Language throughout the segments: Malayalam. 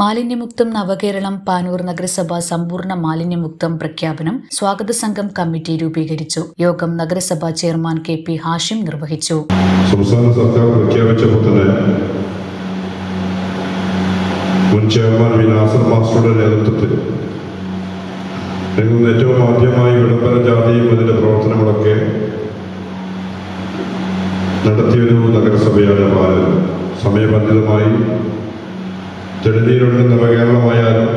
മാലിന്യമുക്തം നവകേരളം പാനൂർ നഗരസഭ സമ്പൂർണ്ണ മാലിന്യമുക്തം പ്രഖ്യാപനം സ്വാഗത സംഘം കമ്മിറ്റി രൂപീകരിച്ചു. യോഗം നഗരസഭാ ചെയർമാൻ KP ഹാഷിം നിർവഹിച്ചു. സംസ്ഥാന സർക്കാർ പ്രഖ്യാപിച്ചപ്പോൾ തന്നെ മുൻ ചെയർമാൻ നാസർ മാസ്റ്ററുടെ നേതൃത്വത്തിൽ ഏറ്റവും ആദ്യമായി വിളംബര ജാഥയും അതിന്റെ പ്രവർത്തനങ്ങളൊക്കെ നടത്തിയൊരു നഗരസഭയാണ് പാനൂർ. സമയബന്ധിതമായി തെളിനീരൊഴുകുന്ന നവകേരളമായാലും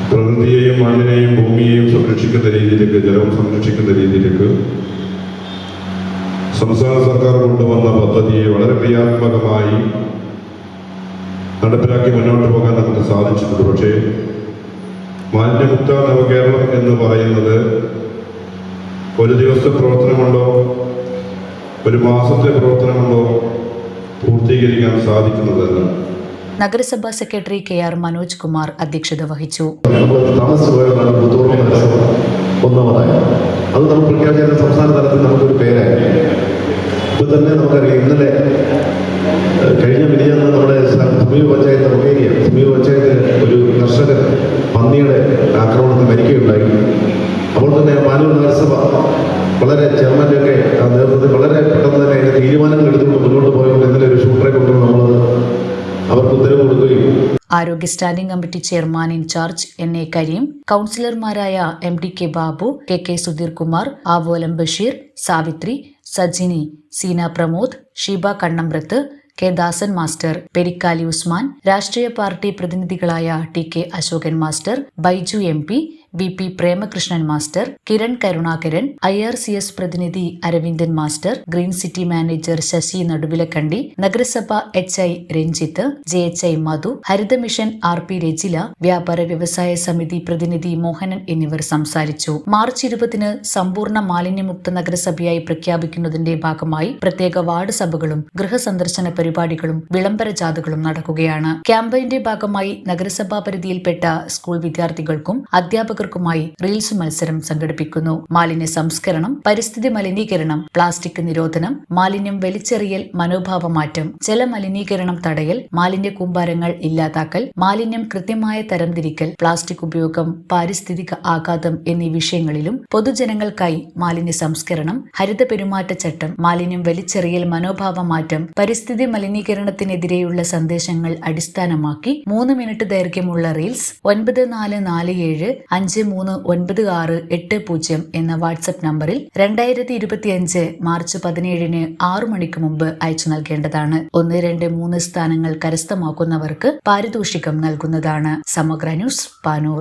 പ്രകൃതിയെയും മണ്ണിനെയും ഭൂമിയെയും സംരക്ഷിക്കുന്ന രീതിയിലേക്ക്, ജലം സംരക്ഷിക്കുന്ന രീതിയിലേക്ക് സംസ്ഥാന സർക്കാർ കൊണ്ടുവന്ന പദ്ധതിയെ വളരെ ക്രിയാത്മകമായി നടപ്പിലാക്കി മുന്നോട്ട് പോകാൻ നമുക്ക് സാധിച്ചിട്ടുണ്ട്. പക്ഷേ മാലിന്യമുക്ത നവകേരളം എന്ന് പറയുന്നത് ഒരു ദിവസത്തെ പ്രവർത്തനം കൊണ്ടോ ഒരു മാസത്തെ പ്രവർത്തനം കൊണ്ടോ പൂർത്തീകരിക്കാൻ സാധിക്കുന്നതല്ല. നഗരസഭാ സെക്രട്ടറി KR മനോജ് കുമാർ അധ്യക്ഷത വഹിച്ചു. ഒന്നാമതായി അത് നമ്മൾ പ്രഖ്യാപിച്ച സംസ്ഥാന തലത്തിൽ നമുക്കൊരു പേരായി. ഇപ്പൊ തന്നെ നമുക്കറിയാം, ഇന്നലെ കഴിഞ്ഞ മിനിഞ്ഞാന്ന് നമ്മുടെ സമീപ പഞ്ചായത്തിൽ ഒരു കർഷകൻ പന്നിയുടെ ആക്രമണത്തിൽ മരിക്കുകയുണ്ടായി. അപ്പോൾ തന്നെ പാനൂർ നഗരസഭ വളരെ ചെയർമാൻ്റെയൊക്കെ നേതൃത്വത്തിൽ വളരെ പെട്ടെന്ന് തന്നെ അതിന്റെ തീരുമാനങ്ങൾ എടുത്തുകൊണ്ട് മുന്നോട്ട് പോയപ്പോൾ ഇന്നലെ ഒരു ഷൂട്ടറെ കൊണ്ടുവന്ന് നമ്മൾ അവർക്ക് ഉത്തരവ് കൊടുക്കുകയും. ആരോഗ്യ standing committee chairman in charge NA Kareem, കൗൺസിലർമാരായ MDK Babu, KK Sudheer Kumar, Avolam Basheer, Savithri, Sajini, Seena Pramod, Sheeba Kannambrath, K Dasan master, Perikkali Usman, രാഷ്ട്രീയ പാർട്ടി പ്രതിനിധികളായ TK Ashokan master, Baiju MP, VP Premakrishnan master, Kiran Karunakaran, IRCS പ്രതിനിധി Aravindan master, green city manager Sasi Naduvilakandi, നഗരസഭ HI Ranjith, JHI Madhu, Haritha mission RP Rajila, വ്യാപാര വ്യവസായ സമിതി പ്രതിനിധി മോഹനൻ എന്നിവർ സംസാരിച്ചു. മാർച്ച് 20 സമ്പൂർണ്ണ മാലിന്യമുക്ത നഗരസഭയായി പ്രഖ്യാപിക്കുന്നതിന്റെ ഭാഗമായി പ്രത്യേക വാർഡ് സഭകളും ഗൃഹസന്ദർശന പരിപാടികളും വിളംബര ജാഥകളും നടക്കുകയാണ്. ക്യാമ്പയിന്റെ ഭാഗമായി നഗരസഭാ പരിധിയിൽപ്പെട്ട സ്കൂൾ വിദ്യാർത്ഥികൾക്കും അധ്യാപകർക്കുമായി റീൽസ് മത്സരം സംഘടിപ്പിക്കുന്നു. മാലിന്യ സംസ്കരണം, പരിസ്ഥിതി മലിനീകരണം, പ്ലാസ്റ്റിക് നിരോധനം, മാലിന്യം വലിച്ചെറിയൽ, മനോഭാവമാറ്റം, ജലമലിനീകരണം തടയൽ, മാലിന്യ കൂമ്പാരങ്ങൾ ഇല്ലാതാക്കൽ, മാലിന്യം കൃത്യമായ തരംതിരിക്കൽ, പ്ലാസ്റ്റിക് ഉപയോഗം, പാരിസ്ഥിതിക ആഘാതം എന്നീ വിഷയങ്ങളിലും പൊതുജനങ്ങൾക്കായി മാലിന്യ സംസ്കരണം, ഹരിത പെരുമാറ്റച്ചട്ടം, മാലിന്യം വലിച്ചെറിയൽ, മനോഭാവമാറ്റം, പരിസ്ഥിതി മലിനീകരണത്തിനെതിരെയുള്ള സന്ദേശങ്ങൾ അടിസ്ഥാനമാക്കി 3 മിനിറ്റ് ദൈർഘ്യമുള്ള റീൽസ് 9447539680 എന്ന വാട്സ്ആപ്പ് നമ്പറിൽ 2025 മാർച്ച് 17 6 മണിക്ക് മുമ്പ് അയച്ചു നൽകേണ്ടതാണ്. 1, 2, 3 സ്ഥാനങ്ങൾ കരസ്ഥമാക്കുന്നവർക്ക് പാരിതോഷികം നൽകുന്നതാണ്. സമഗ്ര ന്യൂസ്, പാനൂർ.